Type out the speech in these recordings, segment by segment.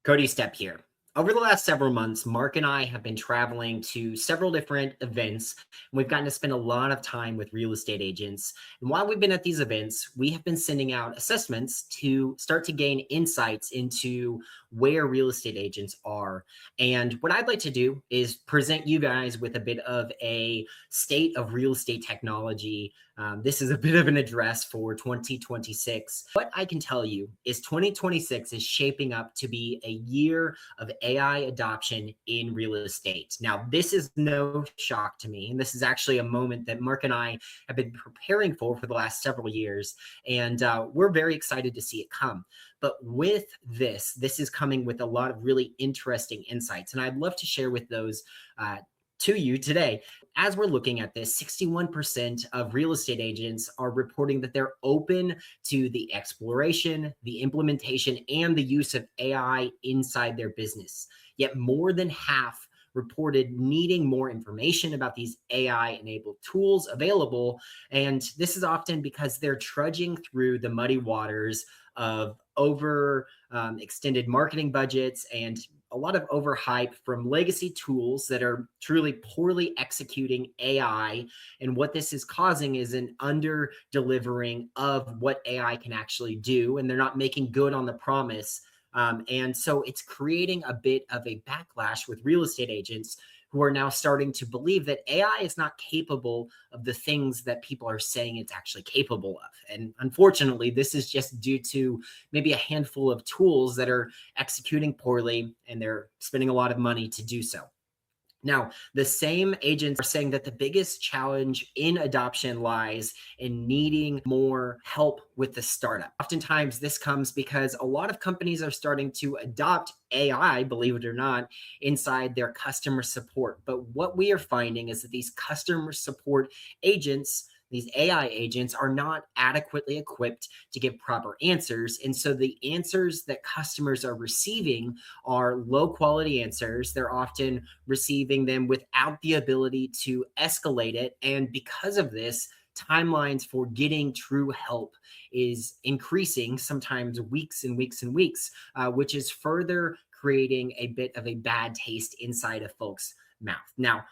Cody Step here. Over the last several months, Mark and I have been traveling to several different events, and we've gotten to spend a lot of time with real estate agents. And while we've been at these events, we have been sending out assessments to start to gain insights into where real estate agents are. And what I'd like to do is present you guys with a bit of a state of real estate technology. This is a bit of an address for 2026. What I can tell you is 2026 is shaping up to be a year of AI adoption in real estate. Now, this is no shock to me. And this is actually a moment that Mark and I have been preparing for the last several years. And we're very excited to see it come. But with this is coming with a lot of really interesting insights. And I'd love to share with those to you today. As we're looking at this, 61% of real estate agents are reporting that they're open to the exploration, the implementation, and the use of AI inside their business. Yet more than half reported needing more information about these AI-enabled tools available. And this is often because they're trudging through the muddy waters of extended marketing budgets and a lot of overhype from legacy tools that are truly poorly executing AI. And what this is causing is an under delivering of what AI can actually do. And they're not making good on the promise. And so it's creating a bit of a backlash with real estate agents who are now starting to believe that AI is not capable of the things that people are saying it's actually capable of. And unfortunately, this is just due to maybe a handful of tools that are executing poorly and they're spending a lot of money to do so. Now, the same agents are saying that the biggest challenge in adoption lies in needing more help with the startup. Oftentimes, this comes because a lot of companies are starting to adopt AI, believe it or not, inside their customer support. But what we are finding is that these customer support agents, these AI agents, are not adequately equipped to give proper answers. And so the answers that customers are receiving are low quality answers. They're often receiving them without the ability to escalate it. And because of this, timelines for getting true help is increasing, sometimes weeks and weeks and weeks, which is further creating a bit of a bad taste inside of folks' mouth. Now,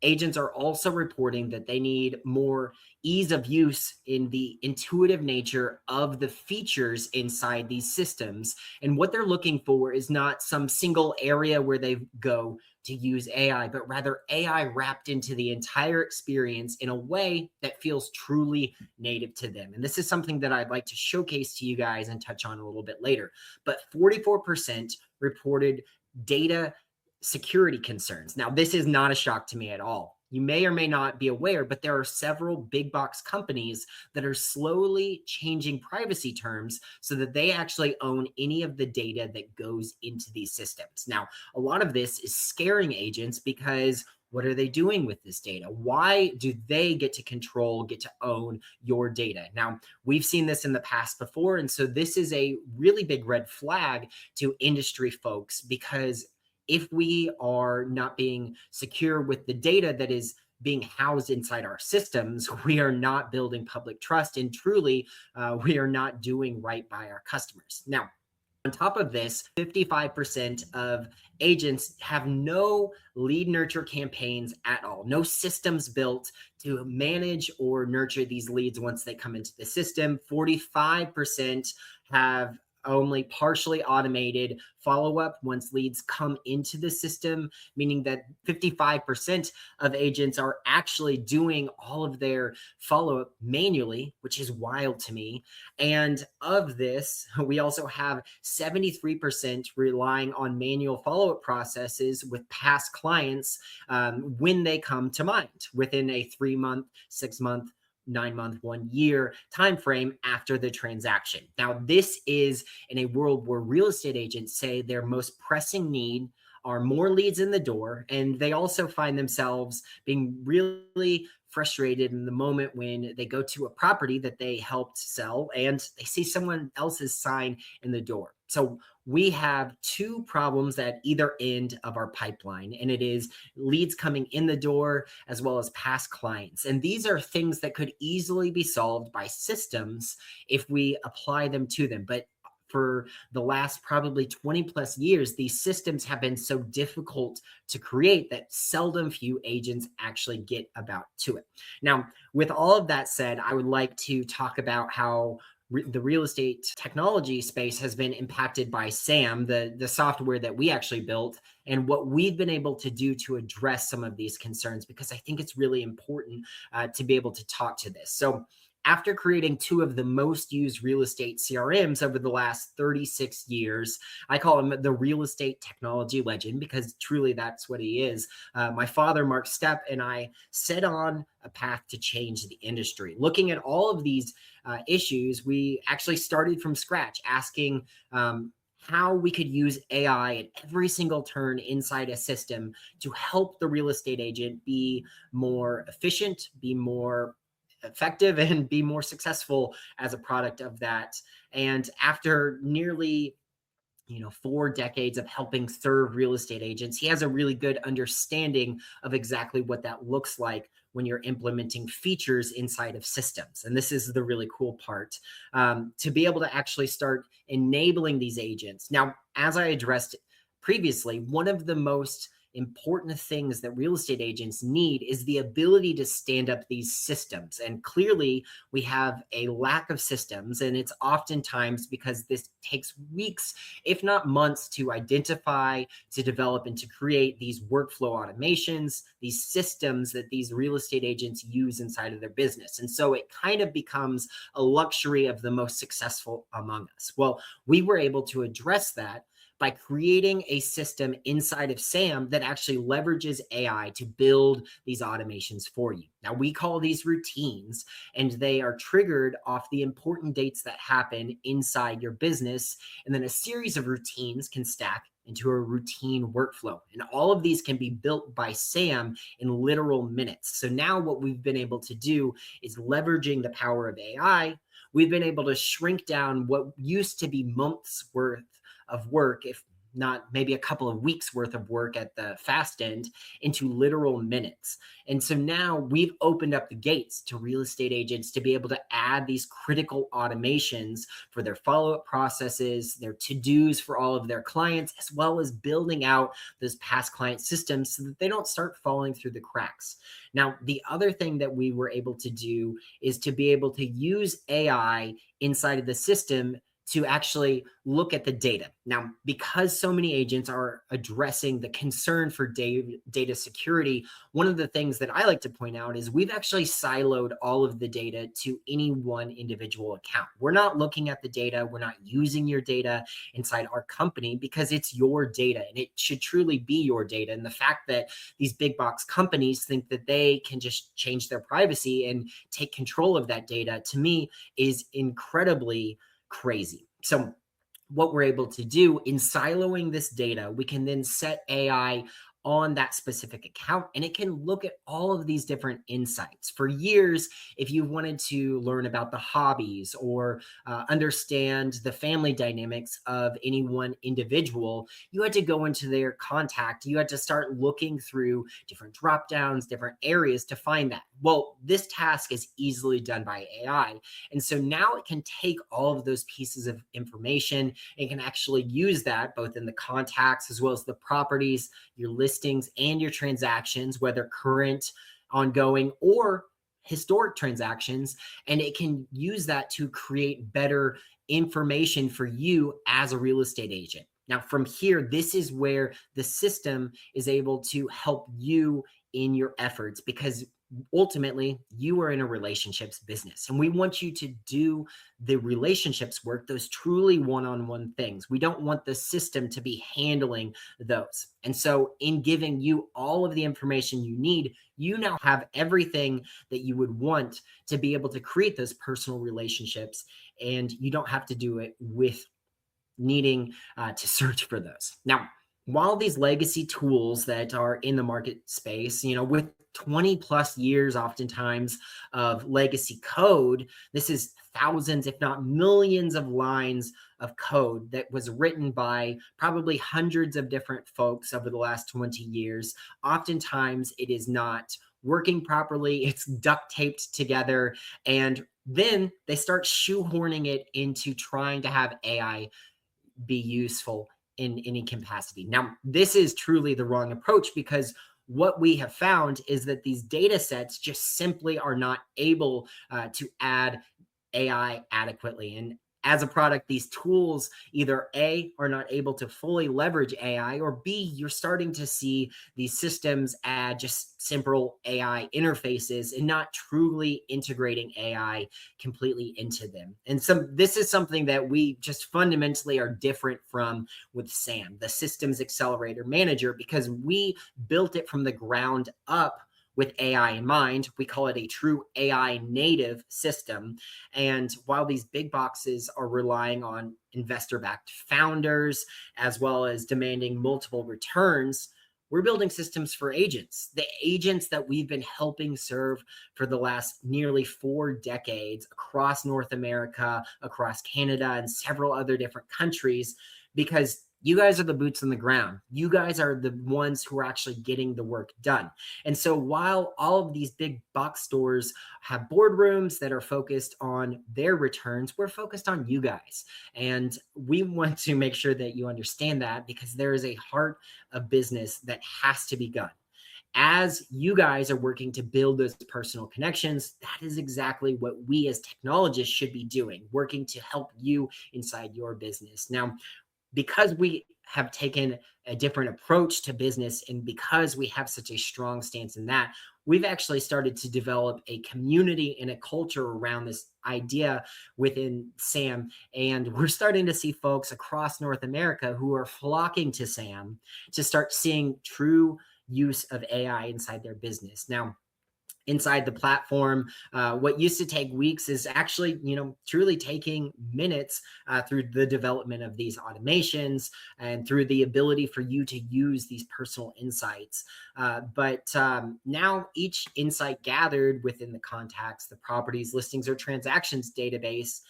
agents are also reporting that they need more ease of use in the intuitive nature of the features inside these systems. And what they're looking for is not some single area where they go to use AI, but rather AI wrapped into the entire experience in a way that feels truly native to them. And this is something that I'd like to showcase to you guys and touch on a little bit later. But 44% reported data security concerns. Now, this is not a shock to me at all. You may or may not be aware, but there are several big box companies that are slowly changing privacy terms so that they actually own any of the data that goes into these systems. Now, a lot of this is scaring agents because what are they doing with this data? Why do they get to control, get to own your data? Now, we've seen this in the past before. And so this is a really big red flag to industry folks, because if we are not being secure with the data that is being housed inside our systems, we are not building public trust, and truly, we are not doing right by our customers. Now, on top of this, 55% of agents have no lead nurture campaigns at all, no systems built to manage or nurture these leads once they come into the system. 45% have only partially automated follow-up once leads come into the system, meaning that 55% of agents are actually doing all of their follow-up manually, which is wild to me. And of this, we also have 73% relying on manual follow-up processes with past clients when they come to mind within a 3-month, 6-month, 9-month, 1-year time frame after the transaction. Now, this is in a world where real estate agents say their most pressing need are more leads in the door, and they also find themselves being really frustrated in the moment when they go to a property that they helped sell and they see someone else's sign in the door. So we have two problems at either end of our pipeline, and it is leads coming in the door as well as past clients. And these are things that could easily be solved by systems if we apply them to them. But for the last probably 20 plus years, these systems have been so difficult to create that seldom few agents actually get about to it. Now, with all of that said, I would like to talk about how the real estate technology space has been impacted by SAM, the software that we actually built, and what we've been able to do to address some of these concerns, because I think it's really important to be able to talk to this. So after creating two of the most used real estate CRMs over the last 36 years, I call him the real estate technology legend because truly that's what he is. My father, Mark Stepp, and I set on a path to change the industry. Looking at all of these issues, we actually started from scratch, asking how we could use AI at every single turn inside a system to help the real estate agent be more efficient, be more effective, and be more successful as a product of that. And after nearly 4 decades of helping serve real estate agents, he has a really good understanding of exactly what that looks like when you're implementing features inside of systems. And this is the really cool part, to be able to actually start enabling these agents. Now, as I addressed previously, one of the most important things that real estate agents need is the ability to stand up these systems. And clearly, we have a lack of systems, and it's oftentimes because this takes weeks, if not months, to identify, to develop, and to create these workflow automations, these systems that these real estate agents use inside of their business. And so it kind of becomes a luxury of the most successful among us. Well, we were able to address that by creating a system inside of SAM that actually leverages AI to build these automations for you. Now, we call these routines, and they are triggered off the important dates that happen inside your business. And then a series of routines can stack into a routine workflow. And all of these can be built by SAM in literal minutes. So now what we've been able to do is, leveraging the power of AI, we've been able to shrink down what used to be months worth of work, if not maybe a couple of weeks worth of work at the fast end, into literal minutes. And so now we've opened up the gates to real estate agents to be able to add these critical automations for their follow-up processes, their to-dos for all of their clients, as well as building out those past client systems so that they don't start falling through the cracks. Now, the other thing that we were able to do is to be able to use AI inside of the system to actually look at the data. Now, because so many agents are addressing the concern for data security, one of the things that I like to point out is we've actually siloed all of the data to any one individual account. We're not looking at the data. We're not using your data inside our company because it's your data and it should truly be your data. And the fact that these big box companies think that they can just change their privacy and take control of that data, to me, is incredibly crazy. So what we're able to do in siloing this data, we can then set AI on that specific account, and it can look at all of these different insights. For years, if you wanted to learn about the hobbies or understand the family dynamics of any one individual, you had to go into their contact. You had to start looking through different drop downs, different areas to find that. Well, this task is easily done by AI. And so now it can take all of those pieces of information and can actually use that both in the contacts as well as the properties, your listings, and your transactions, whether current, ongoing, or historic transactions. And it can use that to create better information for you as a real estate agent. Now, from here, this is where the system is able to help you in your efforts, because ultimately you are in a relationships business and we want you to do the relationships work, those truly one-on-one things. We don't want the system to be handling those. And so in giving you all of the information you need, you now have everything that you would want to be able to create those personal relationships, and you don't have to do it with needing to search for those. Now, while these legacy tools that are in the market space, with 20 plus years oftentimes of legacy code, this is thousands, if not millions of lines of code that was written by probably hundreds of different folks over the last 20 years. Oftentimes it is not working properly, it's duct taped together, and then they start shoehorning it into trying to have AI be useful in any capacity. Now, this is truly the wrong approach, because what we have found is that these data sets just simply are not able to add AI adequately. And as a product, these tools either A, are not able to fully leverage AI, or B, you're starting to see these systems add just simple AI interfaces and not truly integrating AI completely into them. And this is something that we just fundamentally are different from with SAM, the Systems Accelerator Manager, because we built it from the ground up with AI in mind. We call it a true AI native system. And while these big boxes are relying on investor backed founders, as well as demanding multiple returns, we're building systems for agents, the agents that we've been helping serve for the last nearly 4 decades across North America, across Canada, and several other different countries, because you guys are the boots on the ground. You guys are the ones who are actually getting the work done. And so while all of these big box stores have boardrooms that are focused on their returns, we're focused on you guys. And we want to make sure that you understand that, because there is a heart of business that has to be done. As you guys are working to build those personal connections, that is exactly what we as technologists should be doing, working to help you inside your business. Now, because we have taken a different approach to business, and because we have such a strong stance in that, we've actually started to develop a community and a culture around this idea within SAM. And we're starting to see folks across North America who are flocking to SAM to start seeing true use of AI inside their business. Now, inside the platform, what used to take weeks is actually, truly taking minutes through the development of these automations and through the ability for you to use these personal insights. But now each insight gathered within the contacts, the properties, listings, or transactions database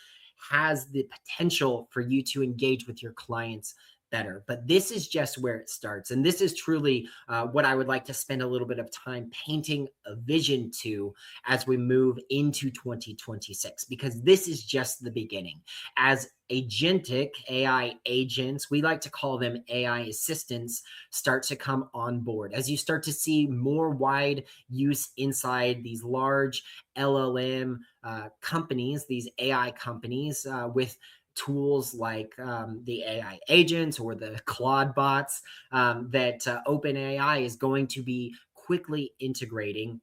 has the potential for you to engage with your clients better. But this is just where it starts. And this is truly what I would like to spend a little bit of time painting a vision to as we move into 2026, because this is just the beginning. As agentic AI agents, we like to call them AI assistants, start to come on board, as you start to see more wide use inside these large LLM companies, these AI companies with tools like the AI agents or the Claude bots that OpenAI is going to be quickly integrating.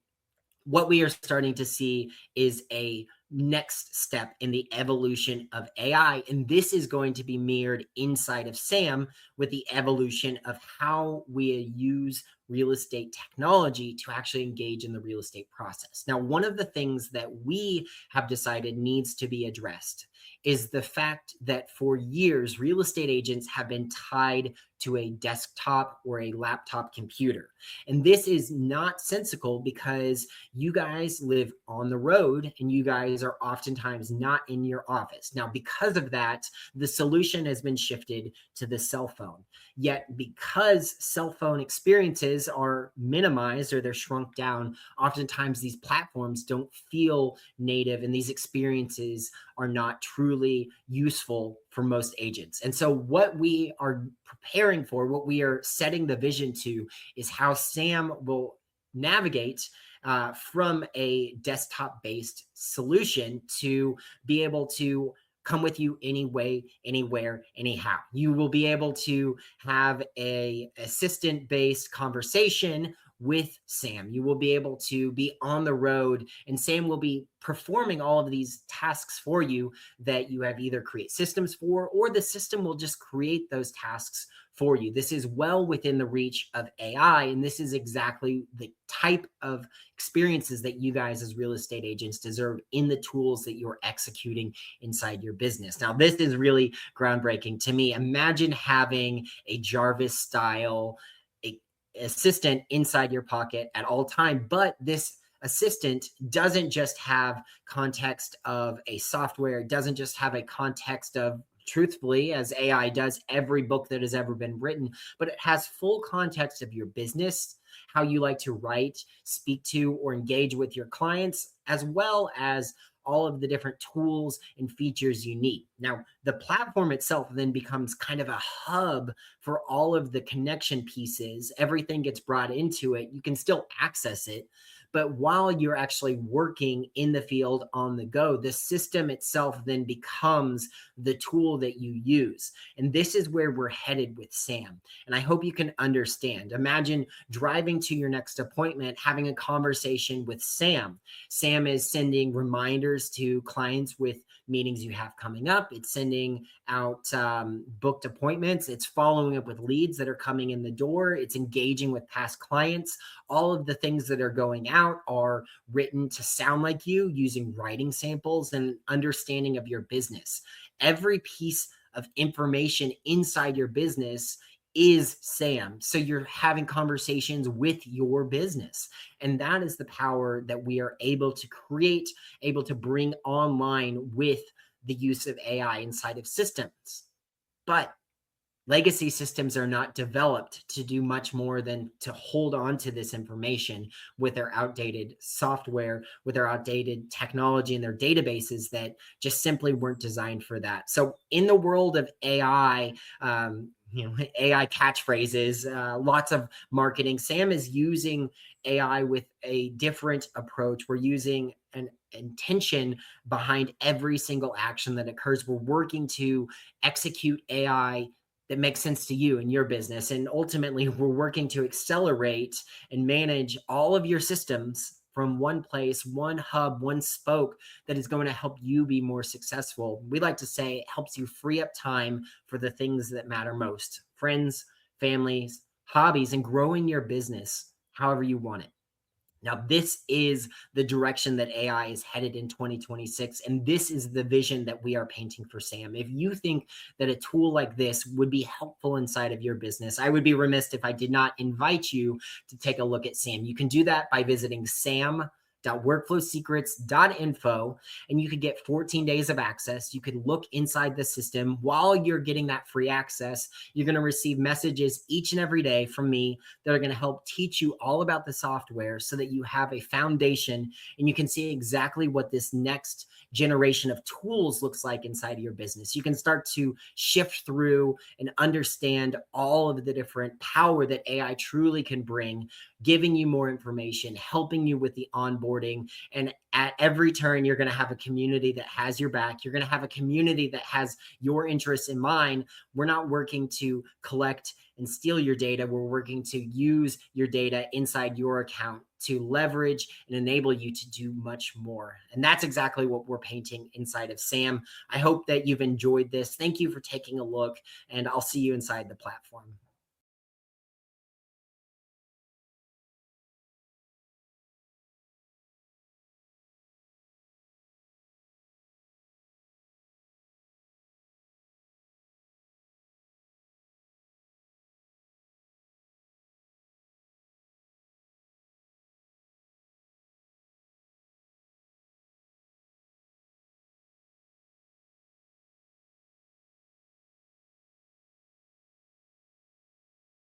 What we are starting to see is a next step in the evolution of AI. And this is going to be mirrored inside of SAM with the evolution of how we use real estate technology to actually engage in the real estate process. Now, one of the things that we have decided needs to be addressed is the fact that for years, real estate agents have been tied to a desktop or a laptop computer. And this is not sensical, because you guys live on the road and you guys are oftentimes not in your office. Now, because of that, the solution has been shifted to the cell phone. Yet, because cell phone experiences are minimized or they're shrunk down, oftentimes these platforms don't feel native, and these experiences are not truly useful for most agents. And so what we are preparing for, what we are setting the vision to, is how SAM will navigate from a desktop-based solution to be able to come with you anyway, anywhere, anyhow. You will be able to have a assistant-based conversation with SAM. You will be able to be on the road, and SAM will be performing all of these tasks for you that you have either create systems for, or the system will just create those tasks for you. This is well within the reach of AI, and this is exactly the type of experiences that you guys as real estate agents deserve in the tools that you're executing inside your business. Now, this is really groundbreaking to me. Imagine having a Jarvis style assistant inside your pocket at all time, but this assistant doesn't just have context of a software, it doesn't just have a context of, truthfully, as AI does every book that has ever been written, but it has full context of your business, how you like to write, speak to, or engage with your clients, as well as all of the different tools and features you need. Now, the platform itself then becomes kind of a hub for all of the connection pieces. Everything gets brought into it. You can still access it, but while you're actually working in the field on the go, the system itself then becomes the tool that you use. And this is where we're headed with SAM. And I hope you can understand. Imagine driving to your next appointment, having a conversation with Sam. Sam is sending reminders to clients with meetings you have coming up. It's sending out booked appointments. It's following up with leads that are coming in the door. It's engaging with past clients. All of the things that are going out are written to sound like you, using writing samples and understanding of your business. Every piece of information inside your business is Sam. So you're having conversations with your business. And that is the power that we are able to create, able to bring online with the use of AI inside of systems. But legacy systems are not developed to do much more than to hold on to this information with their outdated software, with their outdated technology and their databases that just simply weren't designed for that. So in the world of AI, AI catchphrases, lots of marketing, Sam is using AI with a different approach. We're using an intention behind every single action that occurs. We're working to execute AI that makes sense to you and your business. And ultimately, we're working to accelerate and manage all of your systems from one place, one hub, one spoke that is going to help you be more successful. We like to say it helps you free up time for the things that matter most: friends, families, hobbies, and growing your business however you want it. Now, this is the direction that AI is headed in 2026, and this is the vision that we are painting for Sam. If you think that a tool like this would be helpful inside of your business, I would be remiss if I did not invite you to take a look at Sam. You can do that by visiting sam.workflowsecrets.info, and you could get 14 days of access. You could look inside the system. While you're getting that free access, you're going to receive messages each and every day from me that are going to help teach you all about the software so that you have a foundation and you can see exactly what this next generation of tools looks like inside of your business. You can start to shift through and understand all of the different power that AI truly can bring, giving you more information, helping you with the onboarding. And at every turn, you're going to have a community that has your back. You're going to have a community that has your interests in mind. We're not working to collect and steal your data. We're working to use your data inside your account to leverage and enable you to do much more. And that's exactly what we're painting inside of Sam. I hope that you've enjoyed this. Thank you for taking a look, and I'll see you inside the platform.